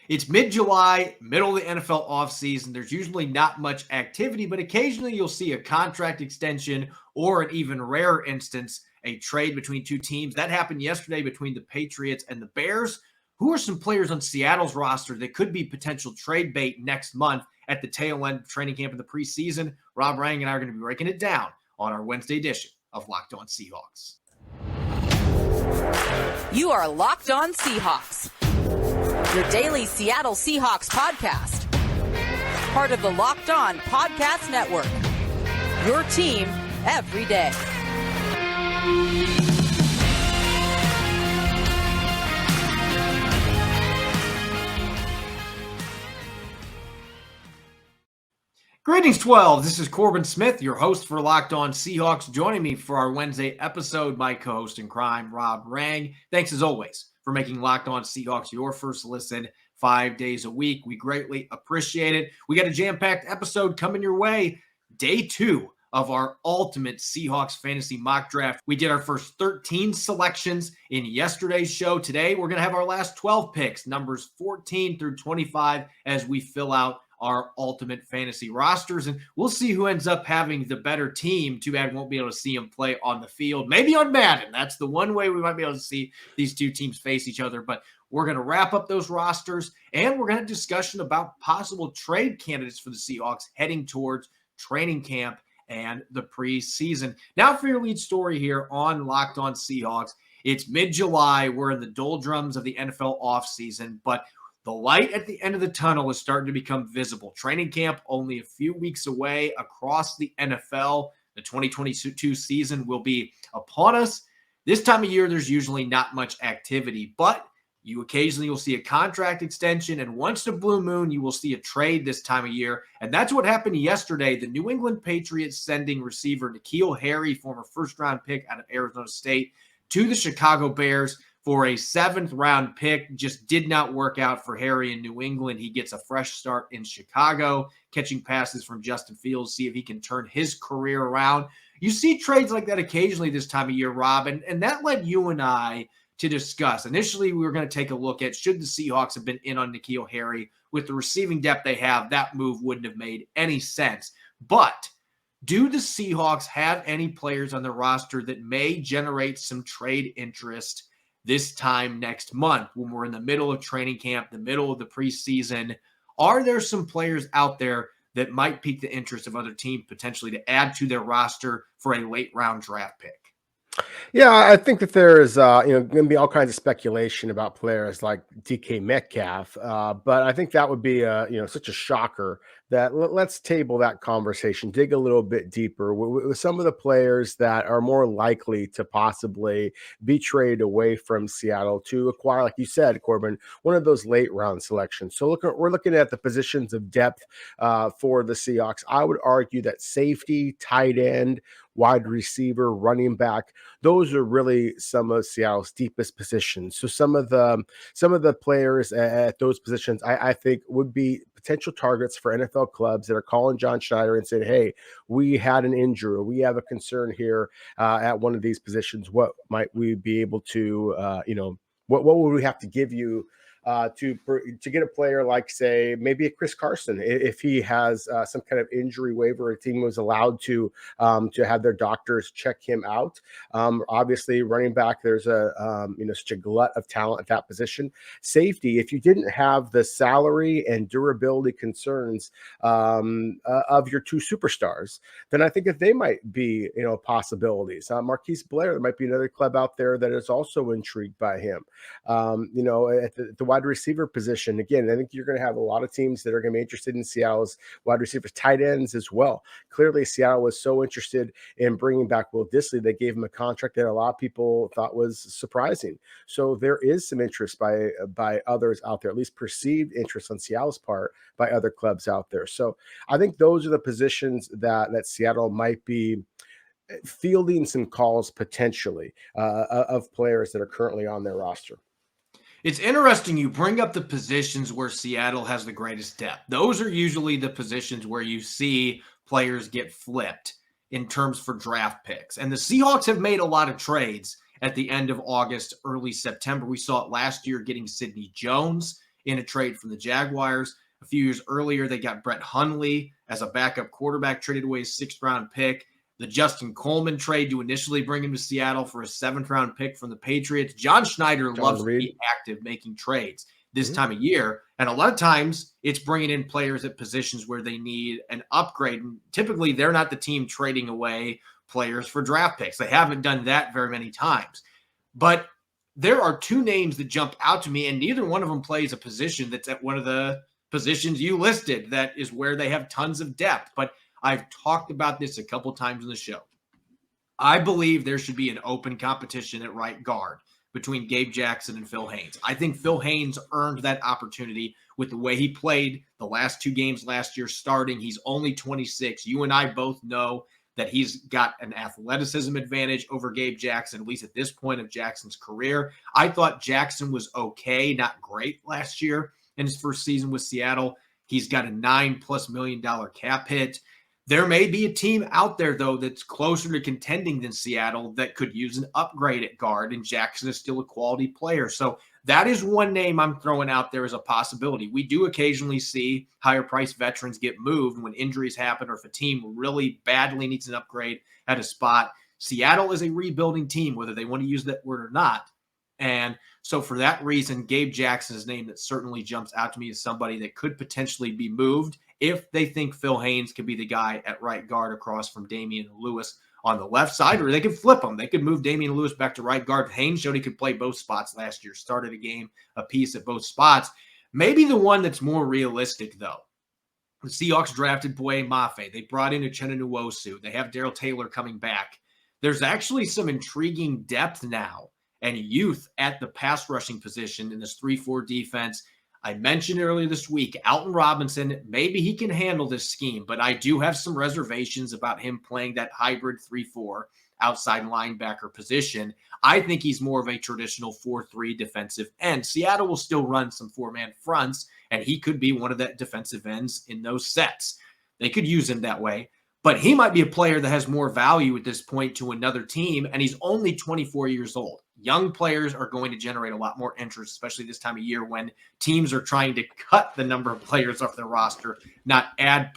It's mid-July, middle of the NFL offseason. There's usually not much activity, but occasionally you'll see a contract extension or an even rare instance, a trade between two teams. That happened yesterday between the Patriots and the Bears. Who are some players on Seattle's roster that could be potential trade bait next month at the tail end of training camp in the preseason? Rob Rang and I are going to be breaking it down on our Wednesday edition of Locked On Seahawks. You are Locked On Seahawks, your daily Seattle Seahawks podcast. Part of the Locked On Podcast Network, your team every day. Greetings, 12. This is Corbin Smith, your host for Locked On Seahawks. Joining me for our Wednesday episode, my co-host in crime, Rob Rang. Thanks, as always, for making Locked On Seahawks your first listen 5 days a week. We greatly appreciate it. We got a jam-packed episode coming your way. Day 2 of our ultimate Seahawks fantasy mock draft. We did our first 13 selections in yesterday's show. Today, we're going to have our last 12 picks, numbers 14 through 25, as we fill out our ultimate fantasy rosters, and we'll see who ends up having the better team. Too bad we won't be able to see them play on the field. Maybe on Madden. That's the one way we might be able to see these two teams face each other, but we're going to wrap up those rosters, and we're going to have a discussion about possible trade candidates for the Seahawks heading towards training camp and the preseason. Now for your lead story here on Locked On Seahawks. It's mid-July. We're in the doldrums of the NFL offseason, but the light at the end of the tunnel is starting to become visible. Training camp only a few weeks away across the NFL. The 2022 season will be upon us. This time of year, there's usually not much activity, but you occasionally will see a contract extension, and once in a blue moon, you will see a trade this time of year. And that's what happened yesterday. The New England Patriots sending receiver N'Keal Harry, former first-round pick out of Arizona State, to the Chicago Bears for a 7th-round pick. Just did not work out for Harry in New England. He gets a fresh start in Chicago, catching passes from Justin Fields, see if he can turn his career around. You see trades like that occasionally this time of year, Rob, and that led you and I to discuss. Initially, we were going to take a look at, should the Seahawks have been in on N'Keal Harry? With the receiving depth they have, that move wouldn't have made any sense. But do the Seahawks have any players on their roster that may generate some trade interest this time next month when we're in the middle of training camp, the middle of the preseason? Are there some players out there that might pique the interest of other teams potentially to add to their roster for a late round draft pick? Yeah, I think that there is, going to be all kinds of speculation about players like DK Metcalf, but I think that would be, such a shocker that let's table that conversation, dig a little bit deeper with some of the players that are more likely to possibly be traded away from Seattle to acquire, like you said, Corbin, one of those late round selections. So we're looking at the positions of depth for the Seahawks. I would argue that safety, tight end, wide receiver, running back, those are really some of Seattle's deepest positions. So some of the players at those positions I think would be potential targets for NFL clubs that are calling John Schneider and saying, hey, we had an injury, or we have a concern here at one of these positions. What might we be able to, what would we have to give you to get a player like, say, maybe a Chris Carson, if he has some kind of injury waiver, a team was allowed to have their doctors check him out. Obviously, running back, there's such a glut of talent at that position. Safety, if you didn't have the salary and durability concerns of your two superstars, then I think that they might be possibilities. Marquise Blair, there might be another club out there that is also intrigued by him. At the wide receiver position, again, I think you're going to have a lot of teams that are going to be interested in Seattle's wide receivers, tight ends as well. Clearly, Seattle was so interested in bringing back Will Dissly, they gave him a contract that a lot of people thought was surprising. So there is some interest by others out there, at least perceived interest on Seattle's part by other clubs out there. So I think those are the positions that Seattle might be fielding some calls potentially of players that are currently on their roster. It's interesting you bring up the positions where Seattle has the greatest depth. Those are usually the positions where you see players get flipped in terms for draft picks. And the Seahawks have made a lot of trades at the end of August, early September. We saw it last year getting Sidney Jones in a trade from the Jaguars. A few years earlier, they got Brett Hundley as a backup quarterback, traded away a 6th-round pick. The Justin Coleman trade to initially bring him to Seattle for a 7th-round pick from the Patriots. John Schneider loves to be active making trades this time of year. And a lot of times it's bringing in players at positions where they need an upgrade. And typically they're not the team trading away players for draft picks. They haven't done that very many times. But there are 2 names that jump out to me, and neither one of them plays a position that's at one of the positions you listed. That is where they have tons of depth. But I've talked about this a couple times in the show. I believe there should be an open competition at right guard between Gabe Jackson and Phil Haynes. I think Phil Haynes earned that opportunity with the way he played the last 2 games last year starting. He's only 26. You and I both know that he's got an athleticism advantage over Gabe Jackson, at least at this point of Jackson's career. I thought Jackson was okay, not great last year in his first season with Seattle. He's got a $9+ million cap hit. There may be a team out there, though, that's closer to contending than Seattle that could use an upgrade at guard, and Jackson is still a quality player. So that is one name I'm throwing out there as a possibility. We do occasionally see higher-priced veterans get moved when injuries happen or if a team really badly needs an upgrade at a spot. Seattle is a rebuilding team, whether they want to use that word or not. And so for that reason, Gabe Jackson is a name that certainly jumps out to me as somebody that could potentially be moved if they think Phil Haynes could be the guy at right guard across from Damian Lewis on the left side, or they could flip them. They could move Damian Lewis back to right guard. Haynes showed he could play both spots last year, started a game apiece at both spots. Maybe the one that's more realistic, though. The Seahawks drafted Boye Mafe. They brought in Uchenna Nwosu. They have Darrell Taylor coming back. There's actually some intriguing depth now and youth at the pass rushing position in this 3-4 defense. I mentioned earlier this week, Alton Robinson, maybe he can handle this scheme, but I do have some reservations about him playing that hybrid 3-4 outside linebacker position. I think he's more of a traditional 4-3 defensive end. Seattle will still run some 4-man fronts, and he could be one of that defensive ends in those sets. They could use him that way, but he might be a player that has more value at this point to another team, and he's only 24 years old. Young players are going to generate a lot more interest, especially this time of year when teams are trying to cut the number of players off their roster, not add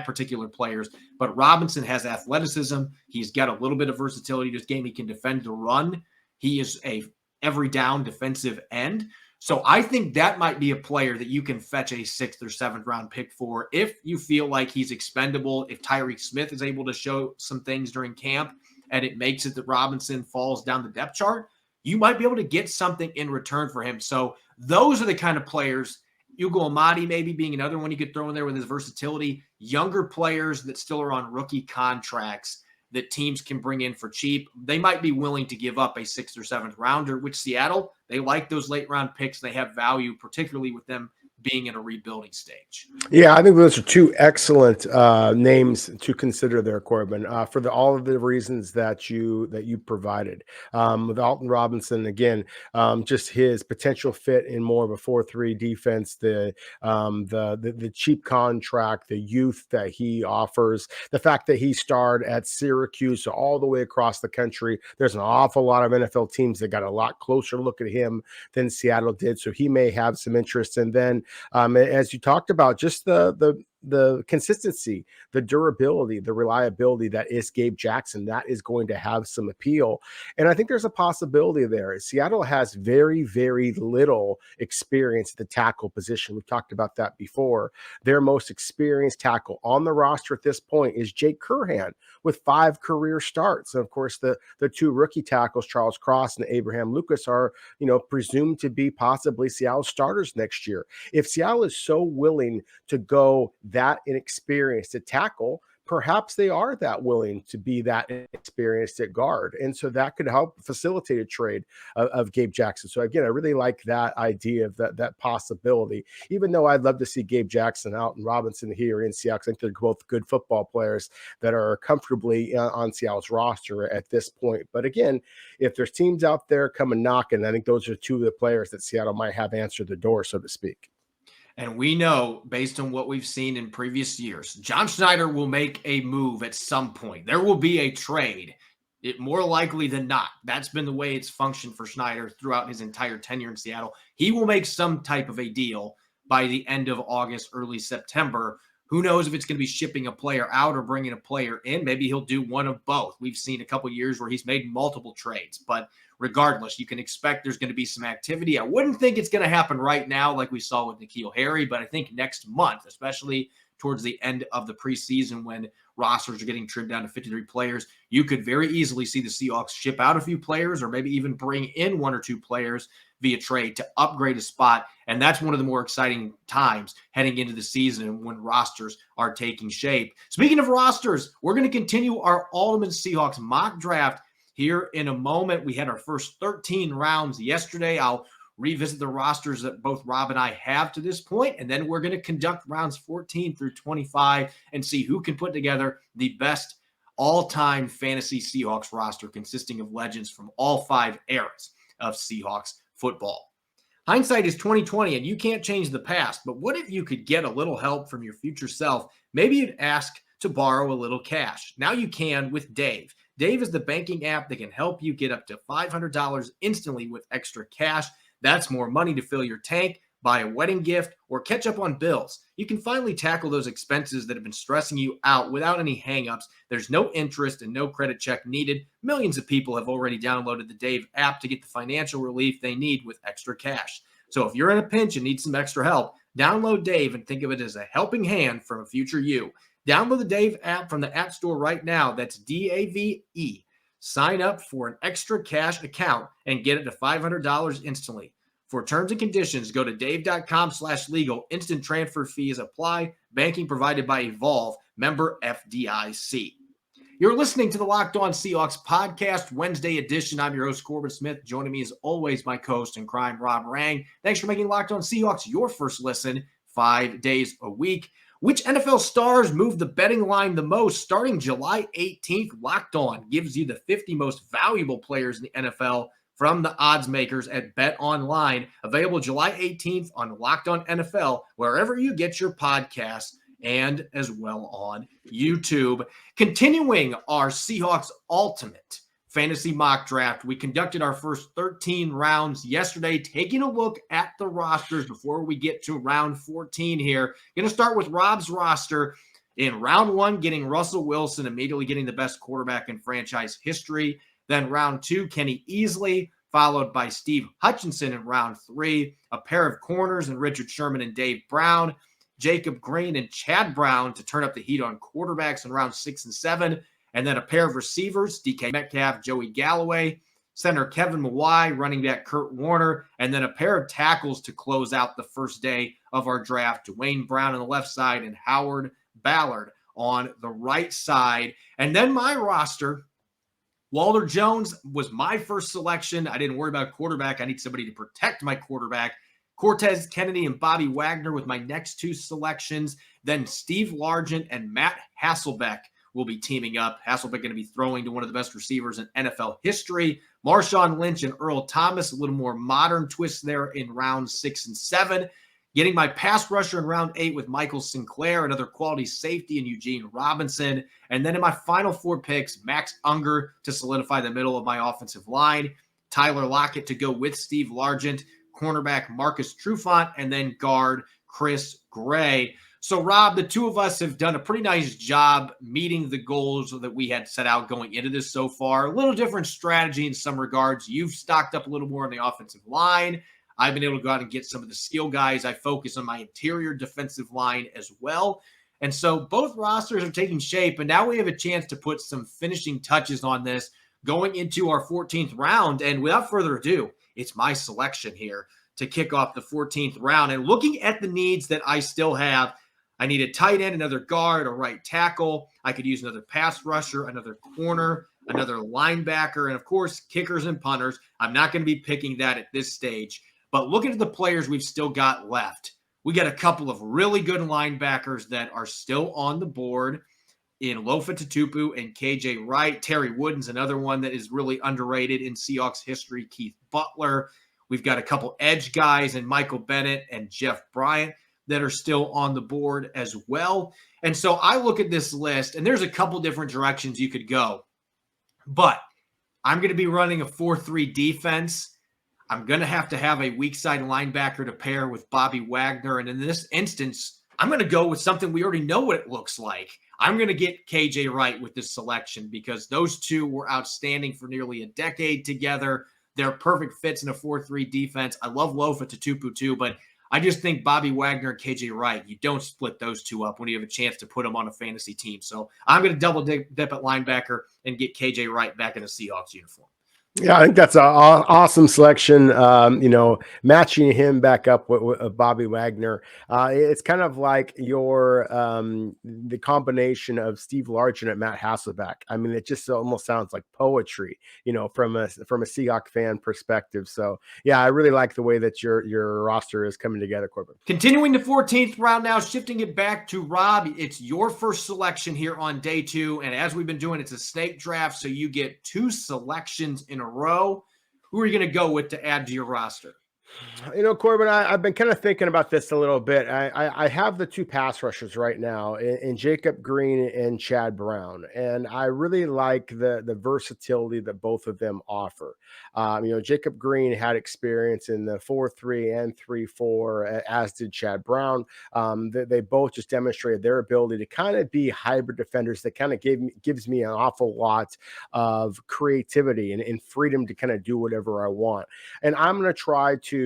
particular players. But Robinson has athleticism. He's got a little bit of versatility to his game. He can defend the run. He is a every down defensive end. So I think that might be a player that you can fetch a 6th or 7th round pick for if you feel like he's expendable, if Tyreek Smith is able to show some things during camp, and it makes it that Robinson falls down the depth chart, you might be able to get something in return for him. So those are the kind of players. Ugo Amadi maybe being another one you could throw in there with his versatility. Younger players that still are on rookie contracts that teams can bring in for cheap. They might be willing to give up a 6th or 7th rounder, which Seattle, they like those late round picks. They have value, particularly with them being in a rebuilding stage. Yeah, I think those are 2 excellent names to consider there, Corbin, for all of the reasons that you provided. With Alton Robinson, again, just his potential fit in more of a 4-3 defense, the cheap contract, the youth that he offers, the fact that he starred at Syracuse, so all the way across the country. There's an awful lot of NFL teams that got a lot closer look at him than Seattle did, so he may have some interest. And then as you talked about, just the consistency, the durability, the reliability that is Gabe Jackson, that is going to have some appeal. And I think there's a possibility there. Seattle has very, very little experience at the tackle position. We've talked about that before. Their most experienced tackle on the roster at this point is Jake Curhan with 5 career starts. And of course, the 2 rookie tackles, Charles Cross and Abraham Lucas, are, presumed to be possibly Seattle starters next year. If Seattle is so willing to go that inexperienced at tackle, perhaps they are that willing to be that experienced at guard. And so that could help facilitate a trade of Gabe Jackson. So again, I really like that idea of that possibility, even though I'd love to see Gabe Jackson out and Robinson here in Seattle. I think they're both good football players that are comfortably on Seattle's roster at this point. But again, if there's teams out there coming knocking, I think those are 2 of the players that Seattle might have answered the door, so to speak. And we know, based on what we've seen in previous years, John Schneider will make a move at some point. There will be a trade. It more likely than not. That's been the way it's functioned for Schneider throughout his entire tenure in Seattle. He will make some type of a deal by the end of August, early September. Who knows if it's going to be shipping a player out or bringing a player in? Maybe he'll do one of both. We've seen a couple years where he's made multiple trades, but regardless, you can expect there's going to be some activity. I wouldn't think it's going to happen right now like we saw with N'Keal Harry, but I think next month, especially towards the end of the preseason when rosters are getting trimmed down to 53 players, you could very easily see the Seahawks ship out a few players or maybe even bring in one or two players via trade to upgrade a spot. And that's one of the more exciting times heading into the season when rosters are taking shape. Speaking of rosters, we're going to continue our Ultimate Seahawks mock draft here in a moment. We had our first 13 rounds yesterday. I'll revisit the rosters that both Rob and I have to this point, and then we're going to conduct rounds 14 through 25 and see who can put together the best all-time fantasy Seahawks roster consisting of legends from all 5 eras of Seahawks football. Hindsight is 2020, and you can't change the past, but what if you could get a little help from your future self? Maybe you'd ask to borrow a little cash. Now you can with Dave. Dave is the banking app that can help you get up to $500 instantly with extra cash. That's more money to fill your tank, buy a wedding gift, or catch up on bills. You can finally tackle those expenses that have been stressing you out without any hangups. There's no interest and no credit check needed. Millions of people have already downloaded the Dave app to get the financial relief they need with extra cash. So if you're in a pinch and need some extra help, download Dave and think of it as a helping hand from a future you. Download the Dave app from the App Store right now. That's DAVE. Sign up for an extra cash account and get it to $500 instantly. For terms and conditions, go to dave.com/legal. Instant transfer fees apply. Banking provided by Evolve. Member FDIC. You're listening to the Locked On Seahawks podcast, Wednesday edition. I'm your host, Corbin Smith. Joining me as always, my co-host in crime, Rob Rang. Thanks for making Locked On Seahawks your first listen 5 days a week. Which NFL stars move the betting line the most? Starting July 18th, Locked On gives you the 50 most valuable players in the NFL from the odds makers at Bet Online. Available July 18th on Locked On NFL, wherever you get your podcasts, and as well on YouTube. Continuing our Seahawks Ultimate Fantasy Mock Draft, we conducted our first 13 rounds yesterday, taking a look at the rosters before we get to round 14 here. Going to start with Rob's roster. In round 1, getting Russell Wilson, immediately getting the best quarterback in franchise history. Then round 2, Kenny Easley, followed by Steve Hutchinson in round 3. A pair of corners in Richard Sherman and Dave Brown. Jacob Green and Chad Brown to turn up the heat on quarterbacks in round 6 and 7. And then a pair of receivers, DK Metcalf, Joey Galloway, center Kevin Mawai, running back Kurt Warner, and then a pair of tackles to close out the first day of our draft, Dwayne Brown on the left side and Howard Ballard on the right side. And then my roster, Walter Jones was my first selection. I didn't worry about quarterback. I need somebody to protect my quarterback. Cortez Kennedy and Bobby Wagner with my next 2 selections. Then Steve Largent and Matt Hasselbeck will be teaming up. Hasselbeck going to be throwing to one of the best receivers in NFL history. Marshawn Lynch and Earl Thomas, a little more modern twist there in rounds 6 and 7. Getting my pass rusher in round 8 with Michael Sinclair, another quality safety, and Eugene Robinson. And then in my final 4 picks, Max Unger to solidify the middle of my offensive line, Tyler Lockett to go with Steve Largent, cornerback Marcus Trufant, and then guard Chris Gray. So, Rob, the two of us have done a pretty nice job meeting the goals that we had set out going into this so far. A little different strategy in some regards. You've stocked up a little more on the offensive line. I've been able to go out and get some of the skill guys. I focus on my interior defensive line as well. And so both rosters are taking shape, and now we have a chance to put some finishing touches on this going into our 14th round. And without further ado, it's my selection here to kick off the 14th round. And looking at the needs that I still have, I need a tight end, another guard, a right tackle. I could use another pass rusher, another corner, another linebacker, and of course, kickers and punters. I'm not going to be picking that at this stage. But looking at the players we've still got left, we got a couple of really good linebackers that are still on the board in Lofa Tatupu and KJ Wright. Terry Wooden's another one that is really underrated in Seahawks history. Keith Butler. We've got a couple edge guys in Michael Bennett and Jeff Bryant that are still on the board as well. And so I look at this list, and there's a couple different directions you could go. But I'm going to be running a 4-3 defense. I'm going to have a weak side linebacker to pair with Bobby Wagner. And in this instance, I'm going to go with something we already know what it looks like. I'm going to get KJ Wright with this selection because those two were outstanding for nearly a decade together. They're perfect fits in a 4-3 defense. I love Lofa Tatupu too, but I just think Bobby Wagner and KJ Wright, you don't split those two up when you have a chance to put them on a fantasy team. So I'm going to double dip at linebacker and get KJ Wright back in a Seahawks uniform. Yeah, I think that's an awesome selection. Matching him back up with Bobby Wagner. It's kind of like the combination of Steve Largent and Matt Hasselbeck. I mean, it just almost sounds like poetry, from a Seahawk fan perspective. So yeah, I really like the way that your roster is coming together, Corbin. Continuing the 14th round now, shifting it back to Rob. It's your first selection here on day 2. And as we've been doing, it's a snake draft. So you get 2 selections in a row. Who are you going to go with to add to your roster? Corbin, I've been kind of thinking about this a little bit. I have the 2 pass rushers right now in Jacob Green and Chad Brown, and I really like the versatility that both of them offer. Jacob Green had experience in the 4-3 and 3-4, as did Chad Brown. They both just demonstrated their ability to kind of be hybrid defenders that kind of gives me an awful lot of creativity and freedom to kind of do whatever I want. And I'm going to try to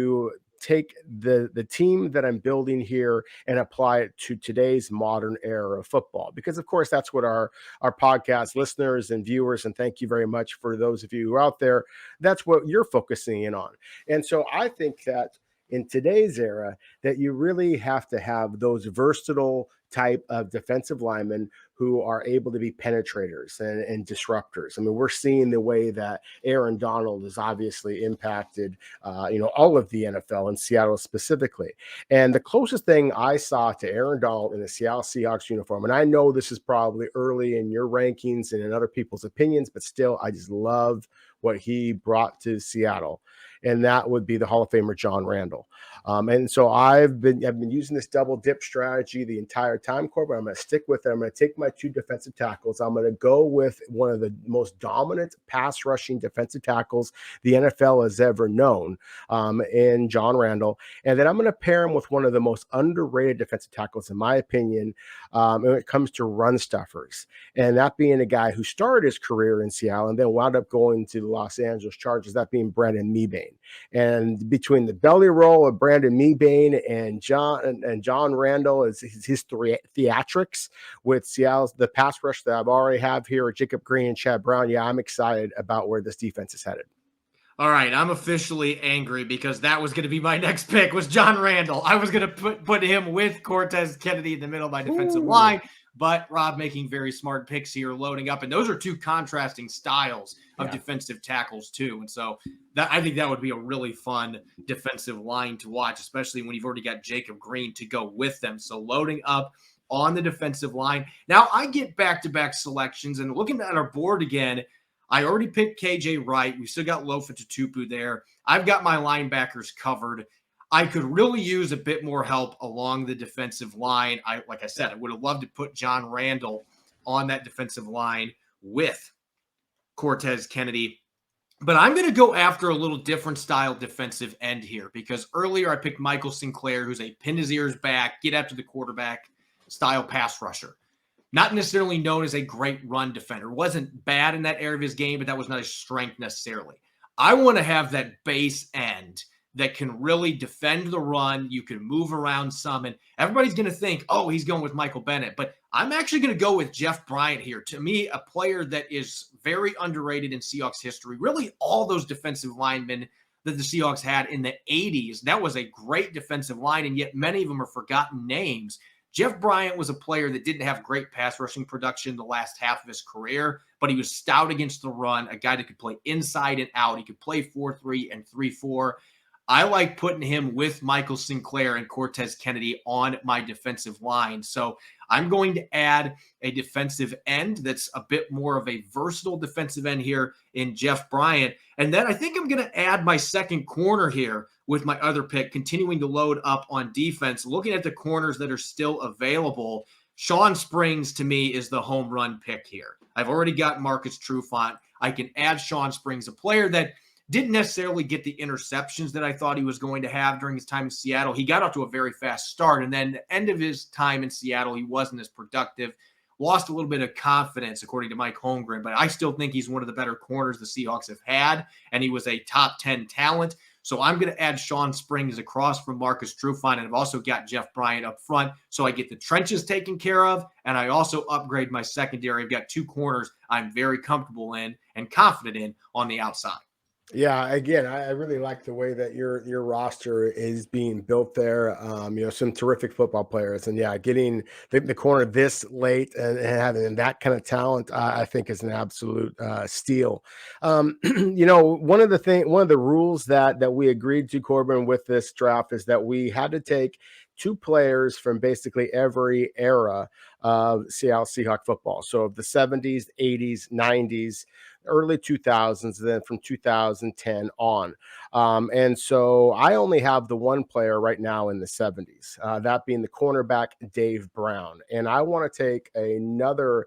take the team that I'm building here and apply it to today's modern era of football, because of course that's what our podcast listeners and viewers, and thank you very much for those of you who are out there, that's what you're focusing in on. And so I think that in today's era that you really have to have those versatile type of defensive linemen who are able to be penetrators and disruptors. I mean, we're seeing the way that Aaron Donald has obviously impacted, all of the NFL and Seattle specifically. And the closest thing I saw to Aaron Donald in the Seattle Seahawks uniform, and I know this is probably early in your rankings and in other people's opinions, but still, I just love what he brought to Seattle. And that would be the Hall of Famer John Randall. And so I've been using this double dip strategy the entire time, Corbin. I'm going to stick with it. I'm going to take my 2 defensive tackles. I'm going to go with one of the most dominant pass rushing defensive tackles the NFL has ever known, in John Randall. And then I'm going to pair him with one of the most underrated defensive tackles, in my opinion, when it comes to run stuffers. And that being a guy who started his career in Seattle and then wound up going to the Los Angeles Chargers, that being Brandon Mebane. And between the belly roll of Brandon Mebane and John Randall, is his theatrics with Seattle's the pass rush that I've already have here with Jacob Green and Chad Brown. Yeah, I'm excited about where this defense is headed. All right, I'm officially angry because that was going to be my next pick was John Randall. I was going to put him with Cortez Kennedy in the middle of my defensive line, but Rob making very smart picks here, loading up. And those are 2 contrasting styles of defensive tackles too. And so I think that would be a really fun defensive line to watch, especially when you've already got Jacob Green to go with them. So loading up on the defensive line. Now I get back-to-back selections, and looking at our board again, I already picked KJ Wright. We still got Lofa Tatupu there. I've got my linebackers covered. I could really use a bit more help along the defensive line. Like I said, I would have loved to put John Randall on that defensive line with Cortez Kennedy. But I'm going to go after a little different style defensive end here, because earlier I picked Michael Sinclair, who's a pin his ears back, get after the quarterback style pass rusher. Not necessarily known as a great run defender. Wasn't bad in that area of his game, but that was not his strength necessarily. I want to have that base end that can really defend the run. You can move around some, and everybody's going to think, oh, he's going with Michael Bennett. But I'm actually going to go with Jeff Bryant here. To me, a player that is very underrated in Seahawks history. Really, all those defensive linemen that the Seahawks had in the 80s, that was a great defensive line, and yet many of them are forgotten names. Jeff Bryant was a player that didn't have great pass rushing production the last half of his career, but he was stout against the run, a guy that could play inside and out. He could play 4-3 and 3-4. I like putting him with Michael Sinclair and Cortez Kennedy on my defensive line. So I'm going to add a defensive end that's a bit more of a versatile defensive end here in Jeff Bryant. And then I think I'm going to add my second corner here with my other pick, continuing to load up on defense. Looking at the corners that are still available, Sean Springs, to me, is the home run pick here. I've already got Marcus Trufant. I can add Sean Springs, a player that didn't necessarily get the interceptions that I thought he was going to have during his time in Seattle. He got off to a very fast start, and then the end of his time in Seattle, he wasn't as productive. Lost a little bit of confidence, according to Mike Holmgren, but I still think he's one of the better corners the Seahawks have had, and he was a top 10 talent. So I'm going to add Sean Springs across from Marcus Trufant, and I've also got Jeff Bryant up front, so I get the trenches taken care of, and I also upgrade my secondary. I've got two corners I'm very comfortable in and confident in on the outside. Yeah, again, I really like the way that your roster is being built there. Some terrific football players, and yeah, getting the corner this late and having that kind of talent, I think is an absolute steal. One of the rules that we agreed to, Corbin, with this draft is that we had to take two players from basically every era of Seattle Seahawks football. So of the 70s, 80s, 90s, early 2000s, then from 2010 on. And so I only have the one player right now in the 70s, that being the cornerback Dave Brown. And I want to take another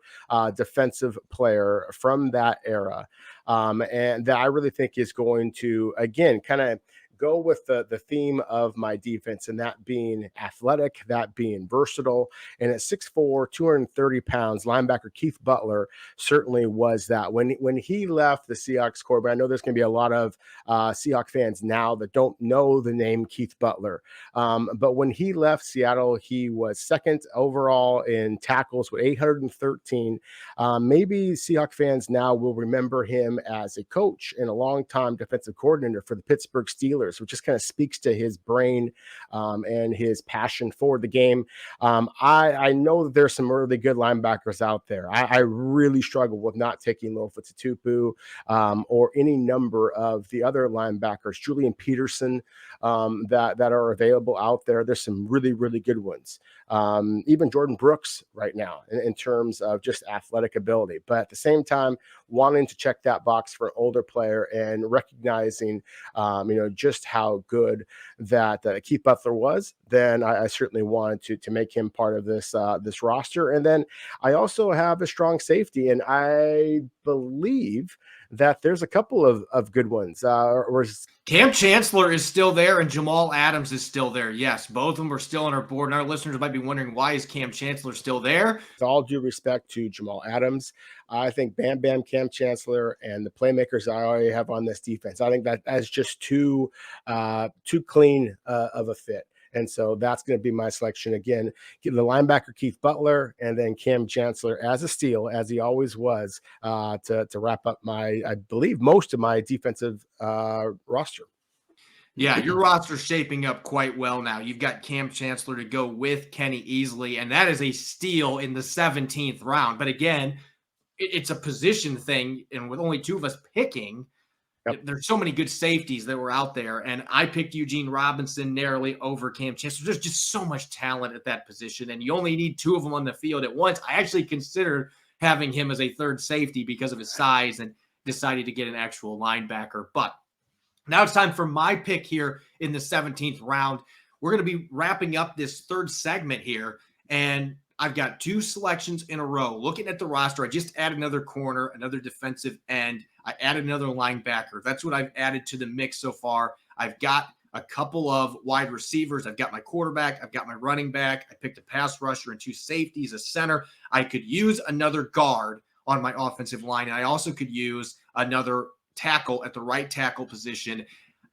defensive player from that era, and that I really think is going to, again, kind of go with the theme of my defense, and that being athletic, that being versatile. And at 6'4", 230 pounds, linebacker Keith Butler certainly was that. When he left the Seahawks, Corbin, I know there's going to be a lot of Seahawks fans now that don't know the name Keith Butler. But when he left Seattle, he was second overall in tackles with 813. Maybe Seahawks fans now will remember him as a coach and a longtime defensive coordinator for the Pittsburgh Steelers, which just kind of speaks to his brain and his passion for the game. I know that there's some really good linebackers out there. I really struggle with not taking Lofa Tatupu or any number of the other linebackers, Julian Peterson, that are available out there. There's some really, really good ones. Even Jordan Brooks right now in terms of just athletic ability. But at the same time, wanting to check that box for an older player and recognizing, just how good that Keith Butler was, then I certainly wanted to make him part of this roster. And then I also have a strong safety, and I believe that there's a couple of good ones. Cam Chancellor is still there, and Jamal Adams is still there. Yes, both of them are still on our board, and our listeners might be wondering, why is Cam Chancellor still there? With all due respect to Jamal Adams, I think Bam Bam, Cam Chancellor, and the playmakers I already have on this defense, I think that's just too clean of a fit. And so that's going to be my selection again. The linebacker Keith Butler, and then Cam Chancellor as a steal, as he always was, to wrap up I believe, most of my defensive roster. Yeah, your roster's shaping up quite well now. You've got Cam Chancellor to go with Kenny Easley, and that is a steal in the 17th round. But again, it's a position thing, and with only two of us picking, yep, there's so many good safeties that were out there, and I picked Eugene Robinson narrowly over Cam Chancellor. There's just so much talent at that position, and you only need two of them on the field at once. I actually considered having him as a third safety because of his size and decided to get an actual linebacker. But now it's time for my pick here in the 17th round. We're going to be wrapping up this third segment here, and I've got two selections in a row. Looking at the roster, I just added another corner, another defensive end. I added another linebacker. That's what I've added to the mix so far. I've got a couple of wide receivers. I've got my quarterback. I've got my running back. I picked a pass rusher and two safeties, a center. I could use another guard on my offensive line, and I also could use another tackle at the right tackle position.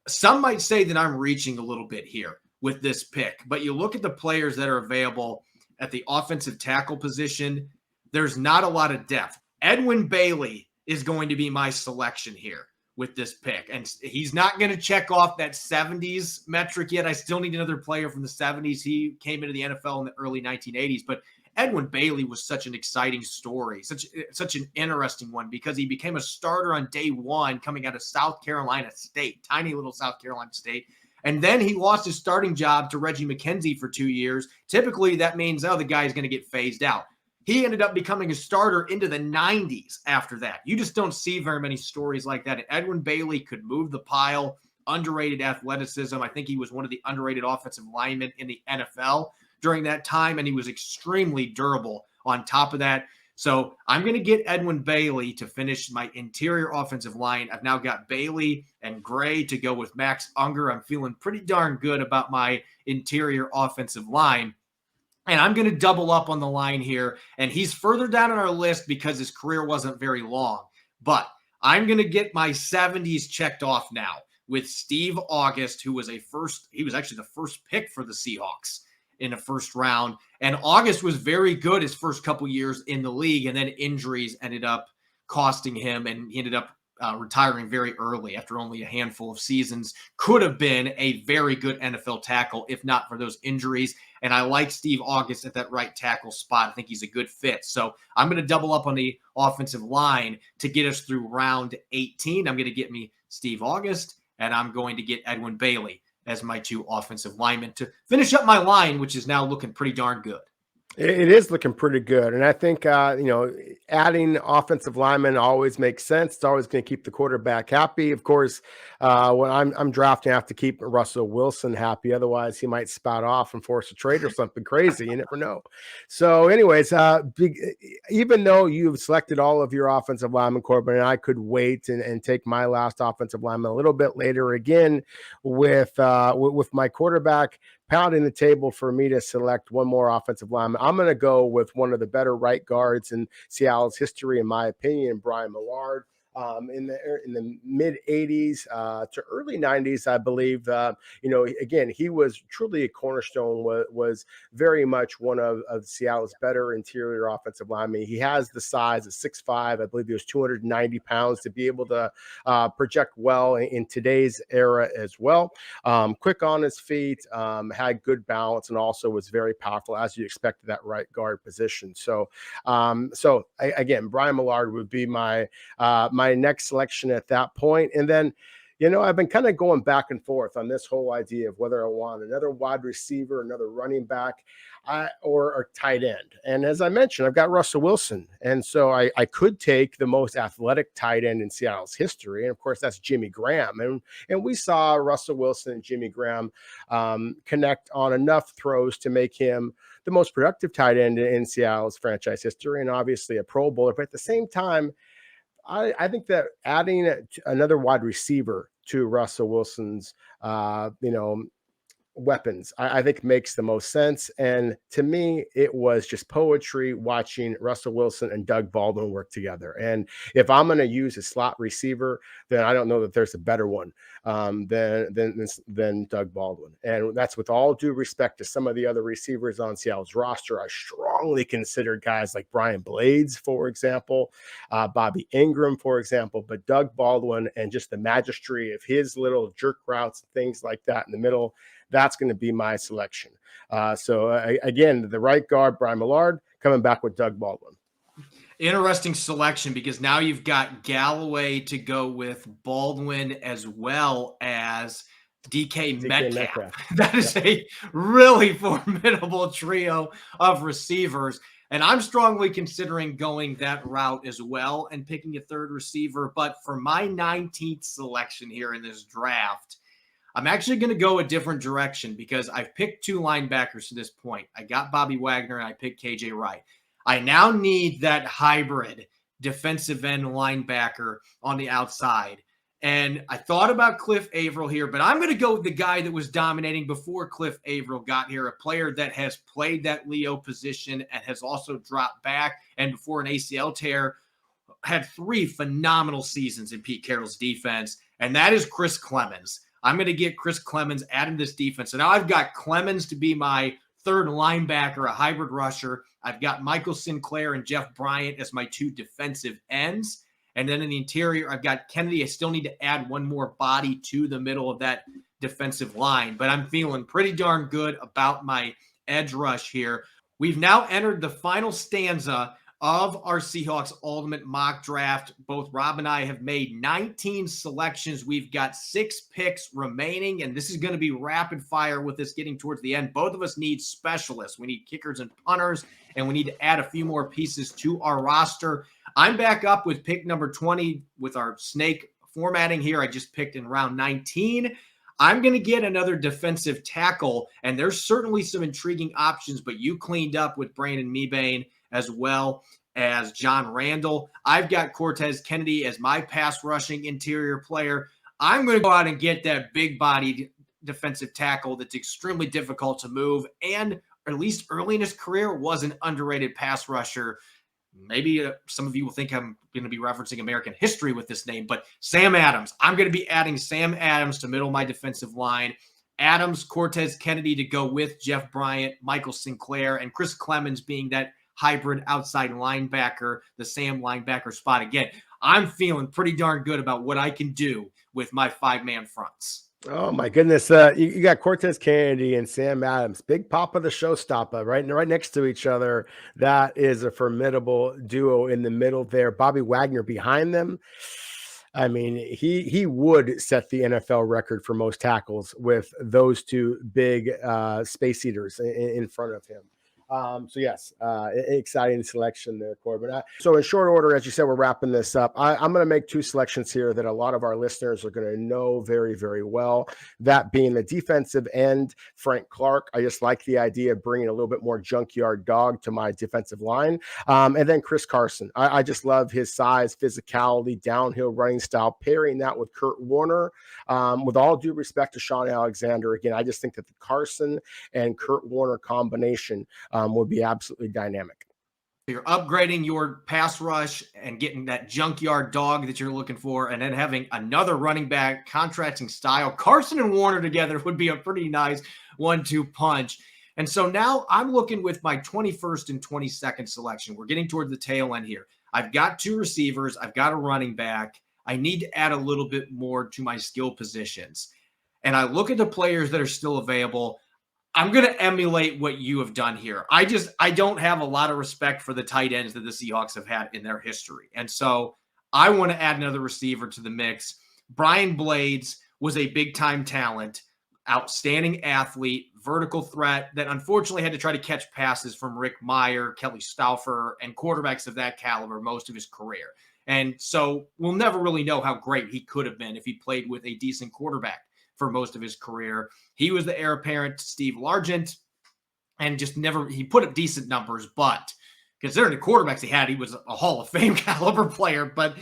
Some might say that I'm reaching a little bit here with this pick, but you look at the players that are available at the offensive tackle position, there's not a lot of depth. Edwin Bailey is going to be my selection here with this pick, and he's not going to check off that 70s metric yet. I still need another player from the 70s. He came into the NFL in the early 1980s, but Edwin Bailey was such an exciting story, such an interesting one, because he became a starter on day one coming out of South Carolina State, tiny little South Carolina State. And then he lost his starting job to Reggie McKenzie for 2 years. Typically, that means, the guy is going to get phased out. He ended up becoming a starter into the 90s after that. You just don't see very many stories like that. And Edwin Bailey could move the pile, underrated athleticism. I think he was one of the underrated offensive linemen in the NFL during that time, and he was extremely durable on top of that. So I'm going to get Edwin Bailey to finish my interior offensive line. I've now got Bailey and Gray to go with Max Unger. I'm feeling pretty darn good about my interior offensive line. And I'm going to double up on the line here. And he's further down on our list because his career wasn't very long. But I'm going to get my 70s checked off now with Steve August, who was he was actually the first pick for the Seahawks in the first round. And August was very good his first couple years in the league, and then injuries ended up costing him, and he ended up retiring very early after only a handful of seasons. Could have been a very good NFL tackle if not for those injuries. And I like Steve August at that right tackle spot. I think he's a good fit. So I'm going to double up on the offensive line to get us through round 18. I'm going to get me Steve August, and I'm going to get Edwin Bailey as my 2 offensive linemen to finish up my line, which is now looking pretty darn good. It is looking pretty good. And I think, adding offensive linemen always makes sense. It's always going to keep the quarterback happy. Of course, when I'm drafting, I have to keep Russell Wilson happy. Otherwise, he might spout off and force a trade or something crazy. You never know. So anyways, even though you've selected all of your offensive linemen, Corbin, and I could wait and take my last offensive lineman a little bit later again with my quarterback pounding the table for me to select one more offensive lineman. I'm going to go with one of the better right guards in Seattle's history, in my opinion, Brian Millard. In the mid 80s to early 90s, I believe, again, he was truly a cornerstone, was very much one of Seattle's better interior offensive linemen. He has the size of 6'5". I believe he was 290 pounds to be able to project well in today's era as well. Quick on his feet, had good balance, and also was very powerful, as you expect, that right guard position. So again, Brian Millard would be my next selection at that point. And then, I've been kind of going back and forth on this whole idea of whether I want another wide receiver, another running back, or tight end. And as I mentioned, I've got Russell Wilson. And so I could take the most athletic tight end in Seattle's history. And of course, that's Jimmy Graham. And we saw Russell Wilson and Jimmy Graham connect on enough throws to make him the most productive tight end in Seattle's franchise history, and obviously a Pro Bowler. But at the same time, I think that adding another wide receiver to Russell Wilson's, weapons, I think makes the most sense. And to me, it was just poetry watching Russell Wilson and Doug Baldwin work together. And if I'm going to use a slot receiver, then I don't know that there's a better one than Doug Baldwin. And that's with all due respect to some of the other receivers on Seattle's roster. I strongly consider guys like Brian Blades, for example, Bobby Ingram, for example, but Doug Baldwin and just the mastery of his little jerk routes and things like that in the middle, that's going to be my selection. Again, the right guard, Brian Millard, coming back with Doug Baldwin. Interesting selection, because now you've got Galloway to go with Baldwin as well as DK Metcalf. That is a really formidable trio of receivers. And I'm strongly considering going that route as well and picking a third receiver. But for my 19th selection here in this draft, I'm actually going to go a different direction, because I've picked 2 linebackers to this point. I got Bobby Wagner and I picked KJ Wright. I now need that hybrid defensive end linebacker on the outside. And I thought about Cliff Averill here, but I'm going to go with the guy that was dominating before Cliff Averill got here, a player that has played that Leo position and has also dropped back, and before an ACL tear, had 3 phenomenal seasons in Pete Carroll's defense, and that is Chris Clemens. I'm going to get Chris Clemens adding this defense. So now I've got Clemens to be my third linebacker, a hybrid rusher. I've got Michael Sinclair and Jeff Bryant as my 2 defensive ends. And then in the interior, I've got Kennedy. I still need to add one more body to the middle of that defensive line. But I'm feeling pretty darn good about my edge rush here. We've now entered the final stanza of our Seahawks Ultimate Mock Draft. Both Rob and I have made 19 selections. We've got 6 picks remaining, and this is going to be rapid fire with us getting towards the end. Both of us need specialists. We need kickers and punters, and we need to add a few more pieces to our roster. I'm back up with pick number 20 with our snake formatting here. I just picked in round 19. I'm going to get another defensive tackle, and there's certainly some intriguing options, but you cleaned up with Brandon Mebane as well. as John Randall. I've got Cortez Kennedy as my pass rushing interior player. I'm going to go out and get that big bodied defensive tackle that's extremely difficult to move, and at least early in his career was an underrated pass rusher. Maybe some of you will think I'm going to be referencing American history with this name, but Sam Adams. I'm going to be adding Sam Adams to middle my defensive line. Adams, Cortez Kennedy to go with Jeff Bryant, Michael Sinclair, and Chris Clemens being that hybrid outside linebacker, the Sam linebacker spot. Again, I'm feeling pretty darn good about what I can do with my 5-man fronts. Oh my goodness. You got Cortez Kennedy and Sam Adams, Big Papa the Showstopper, right next to each other. That is a formidable duo in the middle there. Bobby Wagner behind them. I mean, he would set the NFL record for most tackles with those two big space eaters in front of him. So yes, exciting selection there, Corbin. So in short order, as you said, we're wrapping this up. I'm going to make 2 selections here that a lot of our listeners are going to know very, very well. That being the defensive end, Frank Clark. I just like the idea of bringing a little bit more junkyard dog to my defensive line. And then Chris Carson. I just love his size, physicality, downhill running style, pairing that with Kurt Warner. With all due respect to Sean Alexander, again, I just think that the Carson and Kurt Warner combination would be absolutely dynamic. You're upgrading your pass rush and getting that junkyard dog that you're looking for, and then having another running back contrasting style. Carson and Warner together would be a pretty nice 1-2 punch. And so now I'm looking with my 21st and 22nd selection. We're getting toward the tail end here. I've got 2 receivers. I've got a running back. I need to add a little bit more to my skill positions. And I look at the players that are still available. I'm going to emulate what you have done here. I don't have a lot of respect for the tight ends that the Seahawks have had in their history. And so I want to add another receiver to the mix. Brian Blades was a big-time talent, outstanding athlete, vertical threat that unfortunately had to try to catch passes from Rick Meyer, Kelly Stauffer, and quarterbacks of that caliber most of his career. And so we'll never really know how great he could have been if he played with a decent quarterback for most of his career. He was the heir apparent to Steve Largent and just never, he put up decent numbers, but considering the quarterbacks he had, he was a Hall of Fame caliber player, but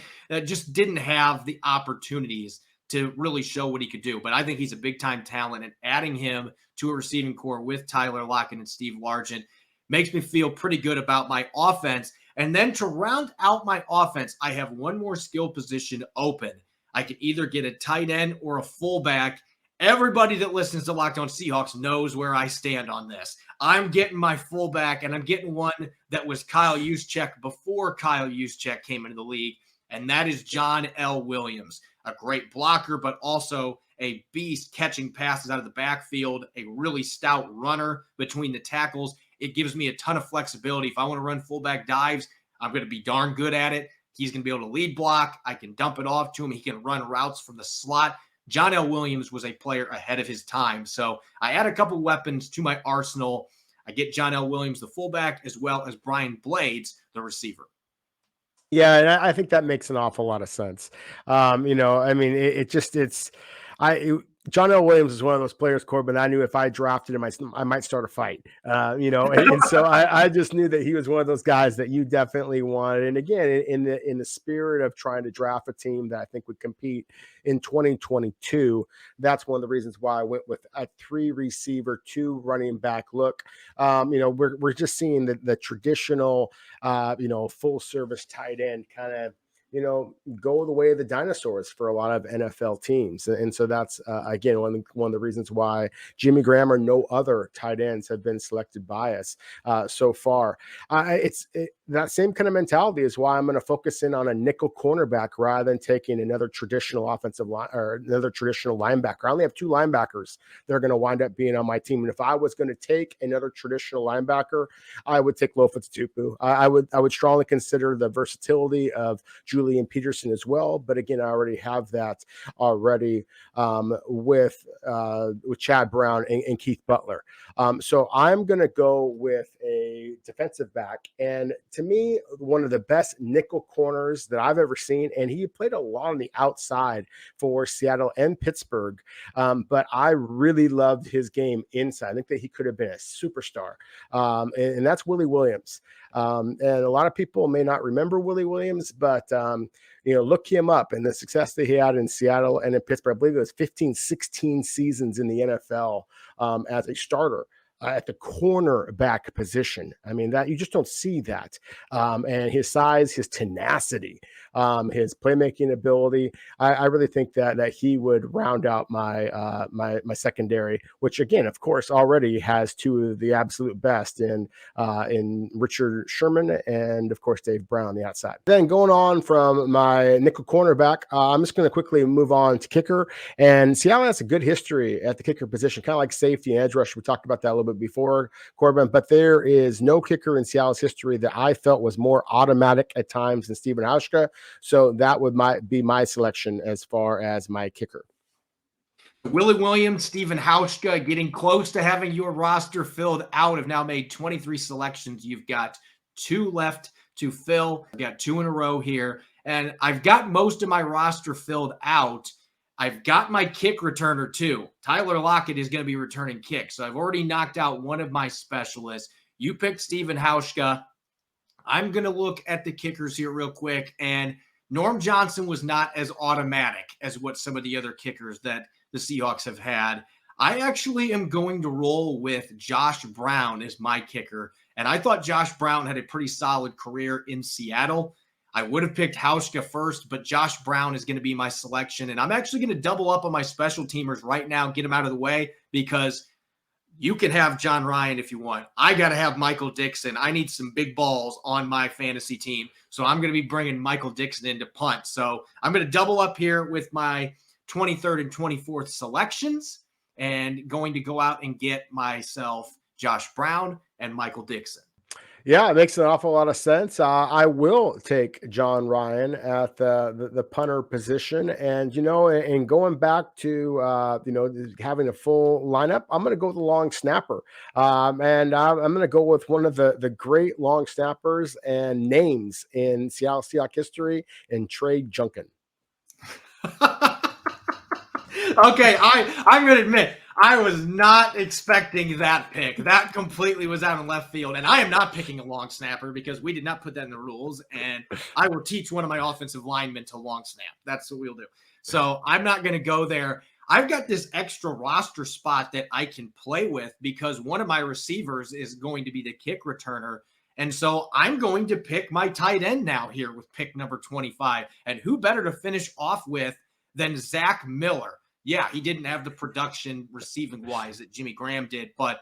just didn't have the opportunities to really show what he could do. But I think he's a big time talent, and adding him to a receiving core with Tyler Lockett and Steve Largent makes me feel pretty good about my offense. And then to round out my offense, I have one more skill position open. I could either get a tight end or a fullback. Everybody that listens to Locked On Seahawks knows where I stand on this. I'm getting my fullback, and I'm getting one that was Kyle Juszczyk before Kyle Juszczyk came into the league, and that is John L. Williams, a great blocker, but also a beast catching passes out of the backfield, a really stout runner between the tackles. It gives me a ton of flexibility. If I want to run fullback dives, I'm going to be darn good at it. He's going to be able to lead block. I can dump it off to him. He can run routes from the slot. John L. Williams was a player ahead of his time. So I add a couple weapons to my arsenal. I get John L. Williams, the fullback, as well as Brian Blades, the receiver. Yeah, and I think that makes an awful lot of sense. John L. Williams is one of those players, Corbin. I knew if I drafted him, I might start a fight, and so I just knew that he was one of those guys that you definitely wanted. And again, in the spirit of trying to draft a team that I think would compete in 2022, that's one of the reasons why I went with a 3 receiver, 2 running back look. We're just seeing the traditional, full service tight end kind of, go the way of the dinosaurs for a lot of NFL teams. And so that's, again, one of the reasons why Jimmy Graham or no other tight ends have been selected by us so far. That same kind of mentality is why I'm going to focus in on a nickel cornerback rather than taking another traditional offensive line or another traditional linebacker. I only have 2 linebackers that are going to wind up being on my team. And if I was going to take another traditional linebacker, I would take Lofa Tatupu. I would strongly consider the versatility of Julian Julian Peterson as well. But again, I already have that already with Chad Brown and Keith Butler. So I'm going to go with a defensive back. And to me, one of the best nickel corners that I've ever seen. And he played a lot on the outside for Seattle and Pittsburgh. But I really loved his game inside. I think that he could have been a superstar. And that's Willie Williams. And a lot of people may not remember Willie Williams, but look him up and the success that he had in Seattle and in Pittsburgh. I believe it was 15, 16 seasons in the NFL as a starter at the cornerback position. I mean, that you just don't see that. And his size, his tenacity, his playmaking ability. I really think that he would round out my my secondary, which again, of course, already has two of the absolute best in Richard Sherman and of course Dave Brown, the outside. Then going on from my nickel cornerback, I'm just going to quickly move on to kicker. And Seattle has a good history at the kicker position, kind of like safety and edge rush. We talked about that a little bit before, Corbin, but there is no kicker in Seattle's history that I felt was more automatic at times than Stephen Hauschka. So that would be my selection as far as my kicker. Willie Williams, Stephen Hauschka, getting close to having your roster filled out. Have now made 23 selections. You've got 2 left to fill. I've got 2 in a row here, and I've got most of my roster filled out. I've got my kick returner too. Tyler Lockett is going to be returning kicks. So I've already knocked out one of my specialists. You picked Stephen Hauschka. I'm going to look at the kickers here real quick. And Norm Johnson was not as automatic as what some of the other kickers that the Seahawks have had. I actually am going to roll with Josh Brown as my kicker. And I thought Josh Brown had a pretty solid career in Seattle. I would have picked Hauschka first, but Josh Brown is going to be my selection. And I'm actually going to double up on my special teamers right now, get them out of the way, because you can have John Ryan if you want. I got to have Michael Dixon. I need some big balls on my fantasy team. So I'm going to be bringing Michael Dixon into punt. So I'm going to double up here with my 23rd and 24th selections and going to go out and get myself Josh Brown and Michael Dixon. Yeah, it makes an awful lot of sense. I will take John Ryan at the punter position. And, and going back to, having a full lineup, I'm going to go with the long snapper. And I'm going to go with one of the great long snappers and names in Seattle Seahawks history, and Trey Junkin. Okay, I'm going to admit, I was not expecting that pick. That completely was out of left field. And I am not picking a long snapper because we did not put that in the rules. And I will teach one of my offensive linemen to long snap. That's what we'll do. So I'm not going to go there. I've got this extra roster spot that I can play with because one of my receivers is going to be the kick returner. And so I'm going to pick my tight end now here with pick number 25. And who better to finish off with than Zach Miller? Yeah, he didn't have the production receiving-wise that Jimmy Graham did, but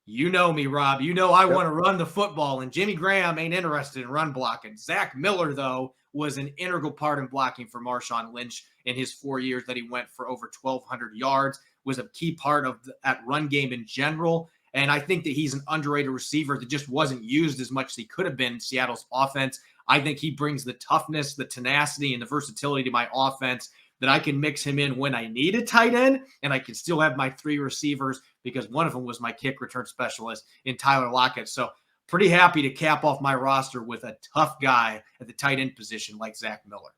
you know me, Rob. You know I want to run the football, and Jimmy Graham ain't interested in run blocking. Zach Miller, though, was an integral part in blocking for Marshawn Lynch in his 4 years that he went for over 1,200 yards, was a key part of that run game in general, and I think that he's an underrated receiver that just wasn't used as much as he could have been in Seattle's offense. I think he brings the toughness, the tenacity, and the versatility to my offense that I can mix him in when I need a tight end, and I can still have my 3 receivers because one of them was my kick return specialist in Tyler Lockett. So pretty happy to cap off my roster with a tough guy at the tight end position like Zach Miller.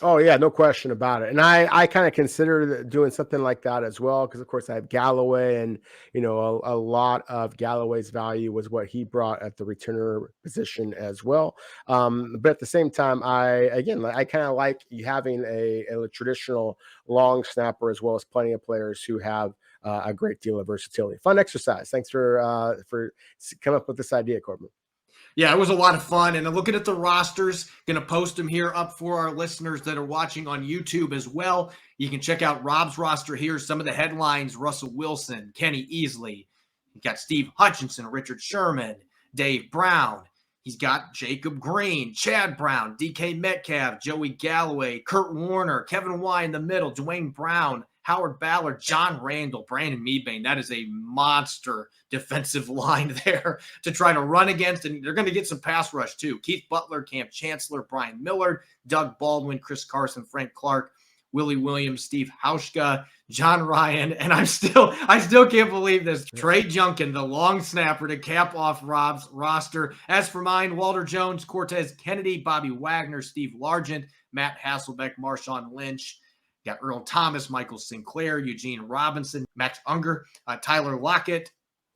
Oh, yeah, no question about it. And I kind of consider doing something like that as well because, of course, I have Galloway and, a lot of Galloway's value was what he brought at the returner position as well. But at the same time, I kind of like having a traditional long snapper as well as plenty of players who have a great deal of versatility. Fun exercise. Thanks for coming up with this idea, Corbin. Yeah, it was a lot of fun. And looking at the rosters, going to post them here up for our listeners that are watching on YouTube as well. You can check out Rob's roster here. Some of the headlines: Russell Wilson, Kenny Easley. You've got Steve Hutchinson, Richard Sherman, Dave Brown. He's got Jacob Green, Chad Brown, DK Metcalf, Joey Galloway, Kurt Warner, Kevin Y in the middle, Dwayne Brown, Howard Ballard, John Randall, Brandon Meebane. That is a monster defensive line there to try to run against, and they're going to get some pass rush too. Keith Butler, Cam Chancellor, Brian Millard, Doug Baldwin, Chris Carson, Frank Clark, Willie Williams, Steve Hauschka, John Ryan, and I still can't believe this. Trey Junkin, the long snapper, to cap off Rob's roster. As for mine, Walter Jones, Cortez Kennedy, Bobby Wagner, Steve Largent, Matt Hasselbeck, Marshawn Lynch. Got Earl Thomas, Michael Sinclair, Eugene Robinson, Max Unger, Tyler Lockett,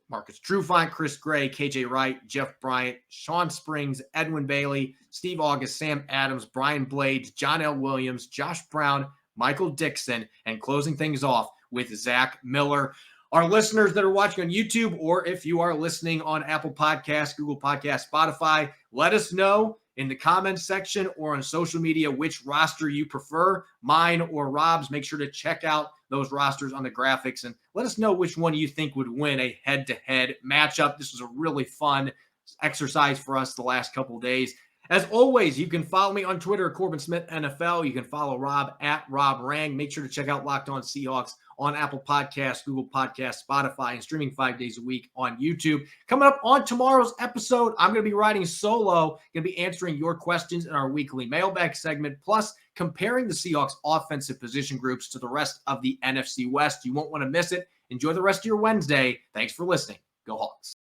Marcus Trufant, Chris Gray, KJ Wright, Jeff Bryant, Sean Springs, Edwin Bailey, Steve August, Sam Adams, Brian Blades, John L. Williams, Josh Brown, Michael Dixon, and closing things off with Zach Miller. Our listeners that are watching on YouTube, or if you are listening on Apple Podcasts, Google Podcasts, Spotify, let us know in the comments section or on social media which roster you prefer, mine or Rob's. Make sure to check out those rosters on the graphics and let us know which one you think would win a head-to-head matchup. This was a really fun exercise for us the last couple of days. As always, you can follow me on Twitter, Corbin Smith NFL. You can follow Rob at Rob Rang. Make sure to check out Locked On Seahawks on Apple Podcasts, Google Podcasts, Spotify, and streaming 5 days a week on YouTube. Coming up on tomorrow's episode, I'm going to be riding solo, going to be answering your questions in our weekly mailbag segment, plus comparing the Seahawks offensive position groups to the rest of the NFC West. You won't want to miss it. Enjoy the rest of your Wednesday. Thanks for listening. Go Hawks.